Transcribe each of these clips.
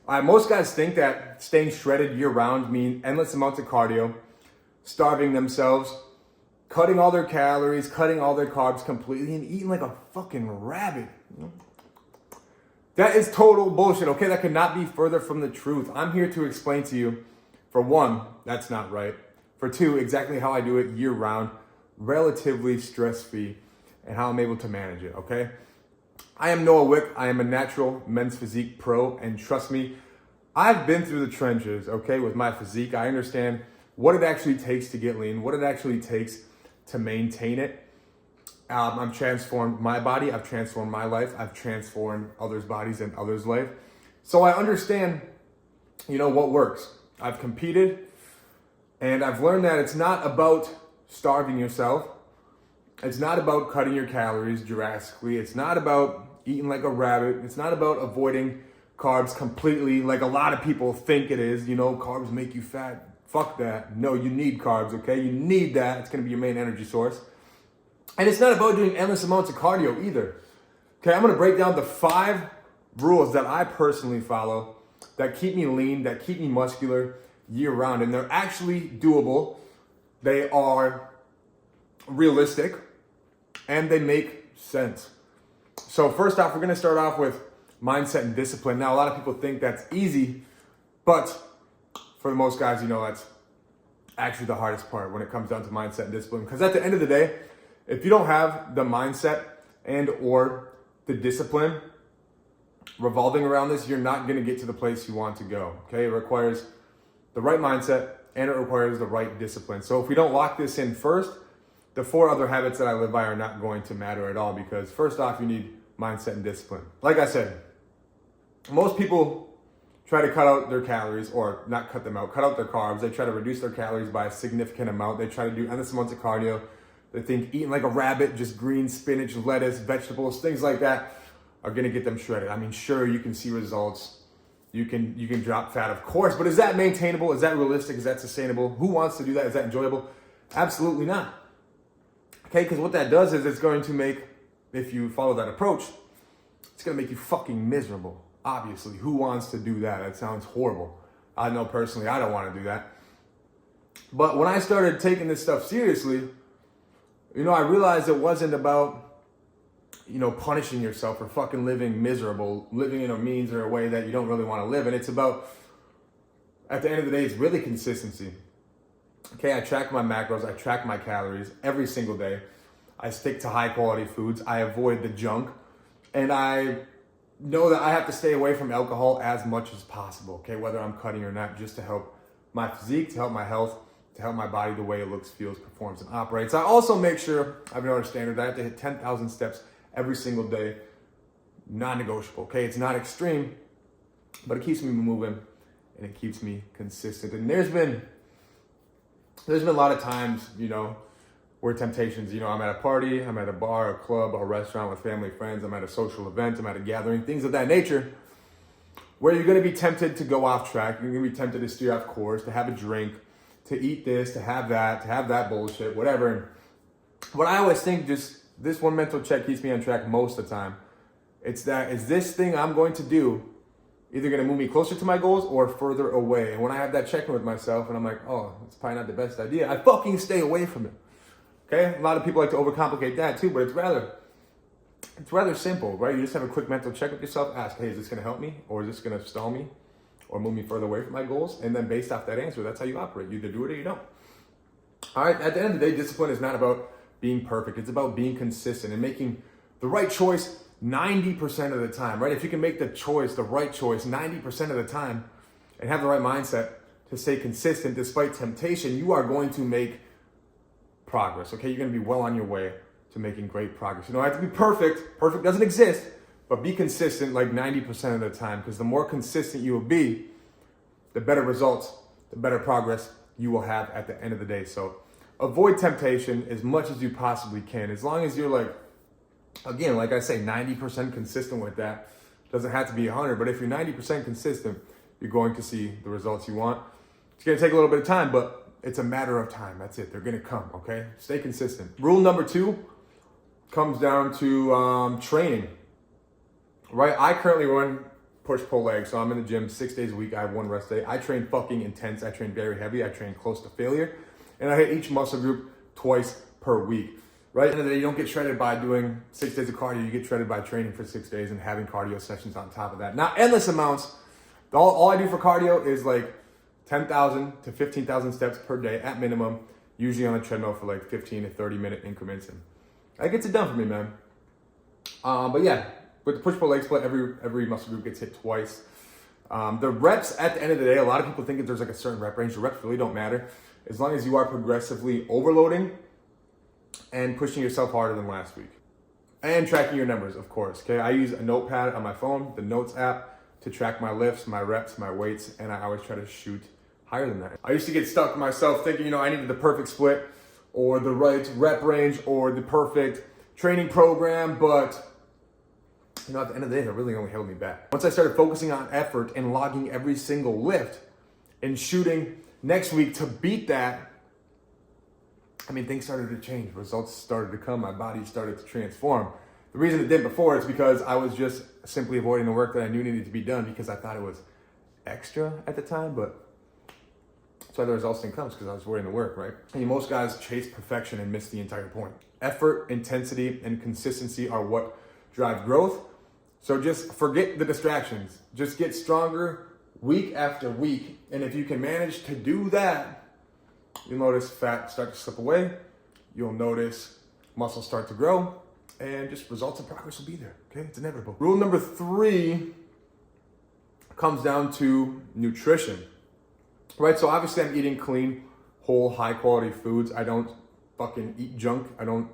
Most guys think that staying shredded year round means endless amounts of cardio, starving themselves, cutting all their calories, cutting all their carbs completely, and eating like a fucking rabbit. That is total bullshit, okay? That could not be further from the truth. I'm here to explain to you, for one, that's not right. For two, exactly how I do it year round, relatively stress-free, and how I'm able to manage it, okay? I am Noah Wick. I am a natural men's physique pro, and trust me, I've been through the trenches, okay, with my physique. I understand what it actually takes to get lean, what it actually takes to maintain it. I've transformed my body, I've transformed my life, I've transformed others' bodies and others' life. So I understand, what works. I've competed, and I've learned that it's not about starving yourself. It's not about cutting your calories drastically. It's not about eating like a rabbit. It's not about avoiding carbs completely like a lot of people think it is. Carbs make you fat. Fuck that. No, you need carbs, okay? You need that. It's going to be your main energy source. And it's not about doing endless amounts of cardio either. Okay, I'm going to break down the 5 rules that I personally follow that keep me lean, that keep me muscular year round. And they're actually doable. They are realistic, and they make sense. So first off, we're going to start off with mindset and discipline. Now, a lot of people think that's easy, but for most guys, that's actually the hardest part when it comes down to mindset and discipline. Because at the end of the day, if you don't have the mindset and or the discipline revolving around this, you're not going to get to the place you want to go. Okay, it requires the right mindset and it requires the right discipline. So if we don't lock this in first, the 4 other habits that I live by are not going to matter at all, because first off, you need mindset and discipline. Like I said, most people try to cut out their calories, or not cut them out, cut out their carbs. They try to reduce their calories by a significant amount. They try to do endless amounts of cardio. They think eating like a rabbit, just green, spinach, lettuce, vegetables, things like that are gonna get them shredded. I mean, sure, you can see results. You can drop fat, of course, but is that maintainable? Is that realistic? Is that sustainable? Who wants to do that? Is that enjoyable? Absolutely not. Okay, because what that does is it's going to make, if you follow that approach, it's gonna make you fucking miserable. Obviously, who wants to do that? That sounds horrible. I know personally, I don't want to do that. But when I started taking this stuff seriously, I realized it wasn't about, punishing yourself for fucking living miserable, living in a means or a way that you don't really want to live. And it's about, at the end of the day, it's really consistency. Okay, I track my macros, I track my calories every single day. I stick to high quality foods. I avoid the junk. And I know that I have to stay away from alcohol as much as possible, okay, whether I'm cutting or not, just to help my physique, to help my health, to help my body the way it looks, feels, performs, and operates. I also make sure, I have another standard, I have to hit 10,000 steps every single day, non-negotiable, okay? It's not extreme, but it keeps me moving, and it keeps me consistent. And there's been a lot of times, where temptations, I'm at a party, I'm at a bar, a club, a restaurant with family, friends, I'm at a social event, I'm at a gathering, things of that nature, where you're going to be tempted to go off track, you're going to be tempted to steer off course, to have a drink, to eat this, to have that bullshit, whatever. And what I always think, just this one mental check keeps me on track most of the time. It's that, is this thing I'm going to do either going to move me closer to my goals or further away? And when I have that check-in with myself and I'm like, oh, it's probably not the best idea, I fucking stay away from it. Okay, a lot of people like to overcomplicate that too, but it's rather simple, right? You just have a quick mental check with yourself, ask, hey, is this gonna help me? Or is this gonna stall me? Or move me further away from my goals? And then based off that answer, that's how you operate. You either do it or you don't. All right, at the end of the day, discipline is not about being perfect. It's about being consistent and making the right choice 90% of the time, right? If you can make the right choice 90% of the time and have the right mindset to stay consistent despite temptation, you are going to make progress, okay? You're gonna be well on your way to making great progress. You don't have to be perfect. Perfect doesn't exist, but be consistent like 90% of the time, because the more consistent you will be, the better results, the better progress you will have at the end of the day. So avoid temptation as much as you possibly can. As long as you're like, again, like I say, 90% consistent with that. Doesn't have to be 100, but if you're 90% consistent, you're going to see the results you want. It's gonna take a little bit of time, but it's a matter of time. That's it. They're going to come, okay? Stay consistent. Rule number 2 comes down to training, right? I currently run push-pull legs. So I'm in the gym 6 days a week. I have one rest day. I train fucking intense. I train very heavy. I train close to failure. And I hit each muscle group twice per week. Right? At the end of the day, you don't get shredded by doing 6 days of cardio. You get shredded by training for 6 days and having cardio sessions on top of that. Not endless amounts. All I do for cardio is like 10,000 to 15,000 steps per day at minimum, usually on a treadmill for like 15 to 30 minute increments. And that gets it done for me, man. But yeah, with the push-pull leg split, every muscle group gets hit twice. The reps at the end of the day, a lot of people think that there's like a certain rep range. The reps really don't matter as long as you are progressively overloading and pushing yourself harder than last week. And tracking your numbers, of course. Okay, I use a notepad on my phone, the Notes app, to track my lifts, my reps, my weights, and I always try to shoot higher than that. I used to get stuck myself thinking, I needed the perfect split or the right rep range or the perfect training program, but at the end of the day, that really only held me back. Once I started focusing on effort and logging every single lift and shooting next week to beat that, things started to change. Results started to come. My body started to transform. The reason it didn't before is because I was just simply avoiding the work that I knew needed to be done because I thought it was extra at the time, but that's why the results didn't come, because I was avoiding the work, right? And most guys chase perfection and miss the entire point. Effort, intensity, and consistency are what drive growth. So just forget the distractions. Just get stronger week after week. And if you can manage to do that, you'll notice fat start to slip away. You'll notice muscles start to grow, and just results and progress will be there. Okay, it's inevitable. Rule number 3 comes down to nutrition, right? So obviously I'm eating clean, whole, high quality foods. I don't fucking eat junk. I don't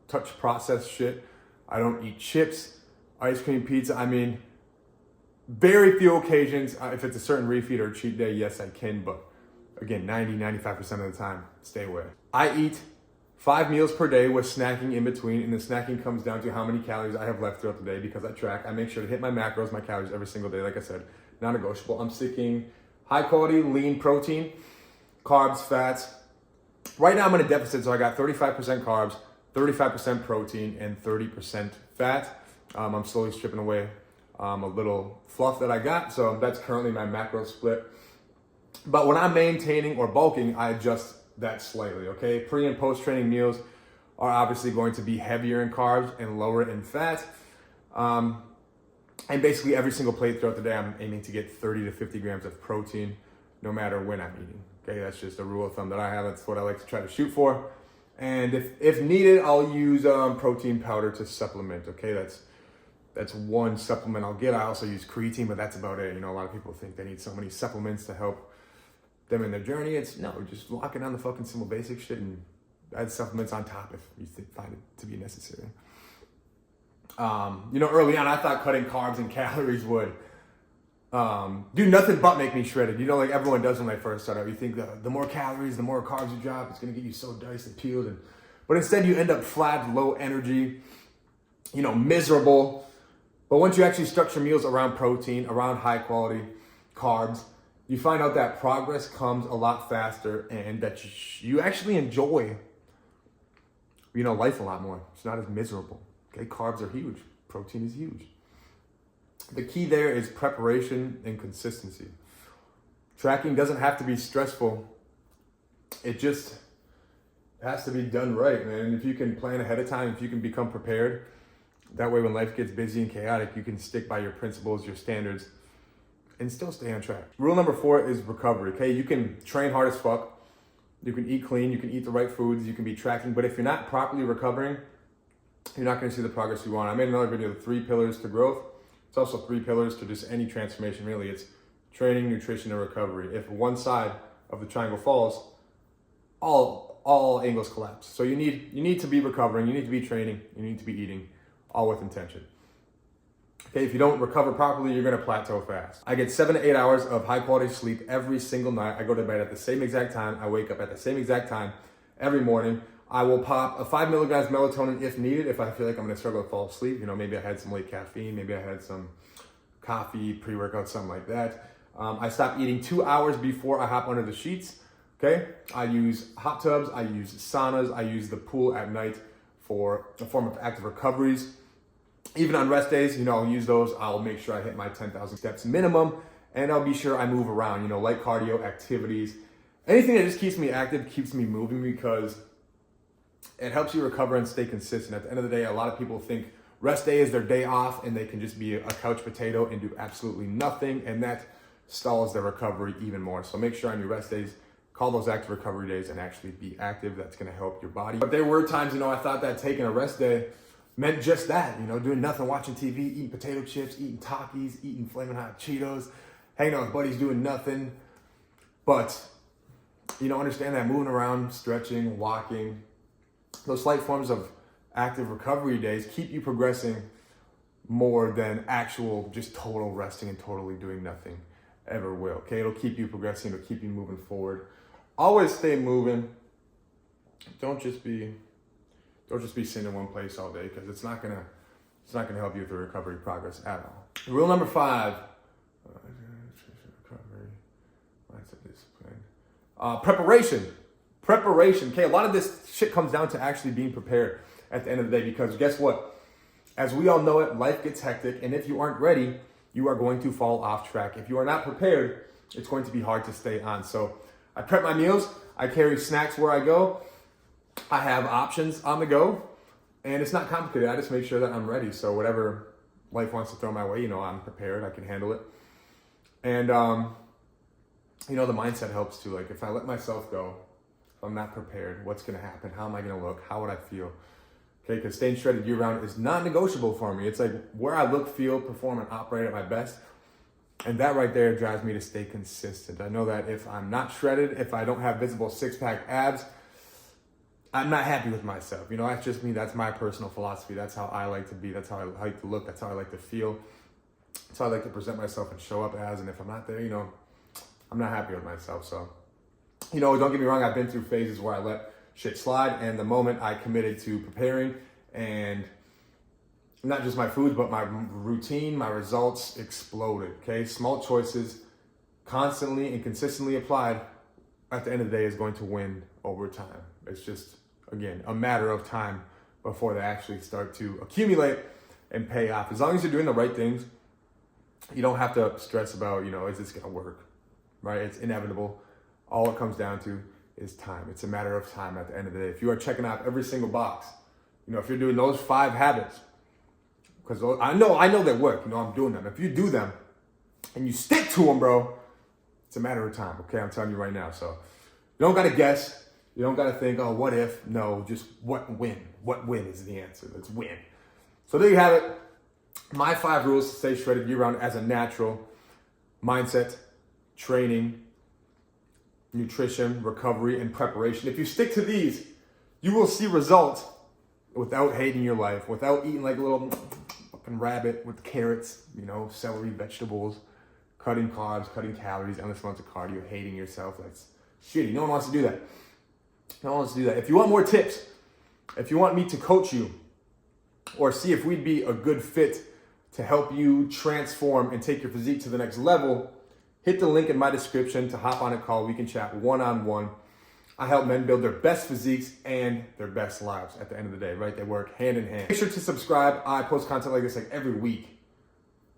touch processed shit. I don't eat chips, ice cream, pizza. Very few occasions, if it's a certain refeed or a cheat day, yes, I can, but again, 95% of the time, stay away. I eat 5 meals per day with snacking in between, and the snacking comes down to how many calories I have left throughout the day because I track. I make sure to hit my macros, my calories every single day. Like I said, non-negotiable. I'm sticking high quality, lean protein, carbs, fats. Right now I'm in a deficit, so I got 35% carbs, 35% protein, and 30% fat. I'm slowly stripping away a little fluff that I got, so that's currently my macro split. But when I'm maintaining or bulking, I adjust that slightly, okay? Pre and post training meals are obviously going to be heavier in carbs and lower in fat. And basically every single plate throughout the day, I'm aiming to get 30 to 50 grams of protein no matter when I'm eating, okay? That's just a rule of thumb that I have. That's what I like to try to shoot for. And if needed, I'll use protein powder to supplement, okay? That's one supplement I'll get. I also use creatine, but that's about it. A lot of people think they need so many supplements to help them in their journey. It's no, just locking on the fucking simple basic shit and add supplements on top if you find it to be necessary. Early on I thought cutting carbs and calories would do nothing but make me shredded. Like everyone does when they first start out. You think the more calories, the more carbs you drop, it's gonna get you so diced and peeled, but instead you end up flat, low energy, miserable. But once you actually structure meals around protein, around high quality carbs, you find out that progress comes a lot faster and that you actually enjoy, life a lot more. It's not as miserable. Okay, carbs are huge. Protein is huge. The key there is preparation and consistency. Tracking doesn't have to be stressful. It just has to be done right, man. And if you can plan ahead of time, if you can become prepared, that way when life gets busy and chaotic, you can stick by your principles, your standards, and still stay on track. Rule number 4 is recovery, okay? You can train hard as fuck. You can eat clean. You can eat the right foods. You can be tracking. But if you're not properly recovering, you're not going to see the progress you want. I made another video, 3 pillars to growth. It's also 3 pillars to just any transformation, really. It's training, nutrition, and recovery. If one side of the triangle falls, all angles collapse. So you need to be recovering. You need to be training. You need to be eating, all with intention. Okay, if you don't recover properly, you're gonna plateau fast. I get 7 to 8 hours of high quality sleep every single night. I go to bed at the same exact time. I wake up at the same exact time every morning. I will pop a 5 milligrams melatonin if needed, if I feel like I'm gonna struggle to fall asleep. Maybe I had some late caffeine, maybe I had some coffee, pre-workout, something like that. I stop eating 2 hours before I hop under the sheets, okay? I use hot tubs, I use saunas, I use the pool at night for a form of active recoveries. Even on rest days, I'll use those. I'll make sure I hit my 10,000 steps minimum, and I'll be sure I move around, light cardio activities, anything that just keeps me active, keeps me moving, because it helps you recover and stay consistent. At the end of the day, a lot of people think rest day is their day off and they can just be a couch potato and do absolutely nothing, and that stalls their recovery even more. So make sure on your rest days, call those active recovery days and actually be active. That's going to help your body. But there were times, I thought that taking a rest day meant just that, doing nothing, watching TV, eating potato chips, eating Takis, eating Flamin' Hot Cheetos, hanging out with buddies, doing nothing. But, understand that moving around, stretching, walking, those slight forms of active recovery days keep you progressing more than actual just total resting and totally doing nothing ever will. Okay, it'll keep you progressing, it'll keep you moving forward. Always stay moving. Don't just be sitting in one place all day, because it's not gonna help you with the recovery progress at all. Rule number 5, recovery, mindset, discipline, preparation. Okay, a lot of this shit comes down to actually being prepared at the end of the day, because guess what? As we all know it, life gets hectic, and if you aren't ready, you are going to fall off track. If you are not prepared, it's going to be hard to stay on. So I prep my meals, I carry snacks where I go, I have options on the go, and it's not complicated. I just make sure that I'm ready. So whatever life wants to throw my way, I'm prepared, I can handle it. And, the mindset helps too. Like, if I let myself go, if I'm not prepared, what's going to happen? How am I going to look? How would I feel? Okay, because staying shredded year round is non-negotiable for me. It's like where I look, feel, perform, and operate at my best. And that right there drives me to stay consistent. I know that if I'm not shredded, if I don't have visible six-pack abs, I'm not happy with myself. That's just me. That's my personal philosophy. That's how I like to be. That's how I like to look. That's how I like to feel. That's how I like to present myself and show up as. And if I'm not there, I'm not happy with myself. So, don't get me wrong. I've been through phases where I let shit slide. And the moment I committed to preparing, and not just my foods, but my routine, my results exploded. Okay. Small choices constantly and consistently applied at the end of the day is going to win over time. It's just, again, a matter of time before they actually start to accumulate and pay off. As long as you're doing the right things, you don't have to stress about, is this going to work, right? It's inevitable. All it comes down to is time. It's a matter of time at the end of the day. If you are checking out every single box, if you're doing those 5 habits, because I know they work, I'm doing them. If you do them and you stick to them, bro, it's a matter of time, okay? I'm telling you right now. So you don't got to guess. You don't got to think, oh, what if? No, just win. What win is the answer? Let's win. So there you have it. My 5 rules to stay shredded year round as a natural: mindset, training, nutrition, recovery, and preparation. If you stick to these, you will see results without hating your life, without eating like a little fucking rabbit with carrots, celery, vegetables, cutting carbs, cutting calories, endless amounts of cardio, hating yourself. That's shitty. No one wants to do that. No one wants to do that. If you want more tips, if you want me to coach you or see if we'd be a good fit to help you transform and take your physique to the next level, hit the link in my description to hop on a call. We can chat one-on-one. I help men build their best physiques and their best lives at the end of the day, right? They work hand in hand. Make sure to subscribe. I post content like this like every week,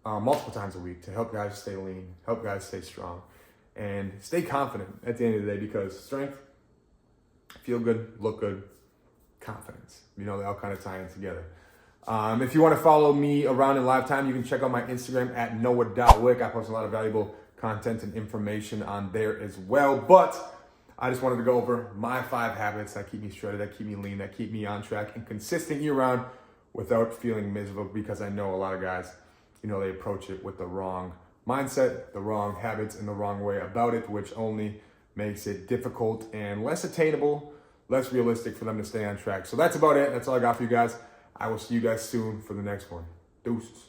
multiple times a week, to help guys stay lean, help guys stay strong, and stay confident at the end of the day, because strength, feel good, look good, confidence, they all kind of tie in together. If you want to follow me around in live time, you can check out my Instagram at noah.wick. I post a lot of valuable content and information on there as well. But I just wanted to go over my 5 habits that keep me shredded, that keep me lean, that keep me on track and consistent year round without feeling miserable, because I know a lot of guys, they approach it with the wrong mindset, the wrong habits, and the wrong way about it, which only makes it difficult and less attainable, less realistic for them to stay on track. So that's about it. That's all I got for you guys. I will see you guys soon for the next one. Deuces.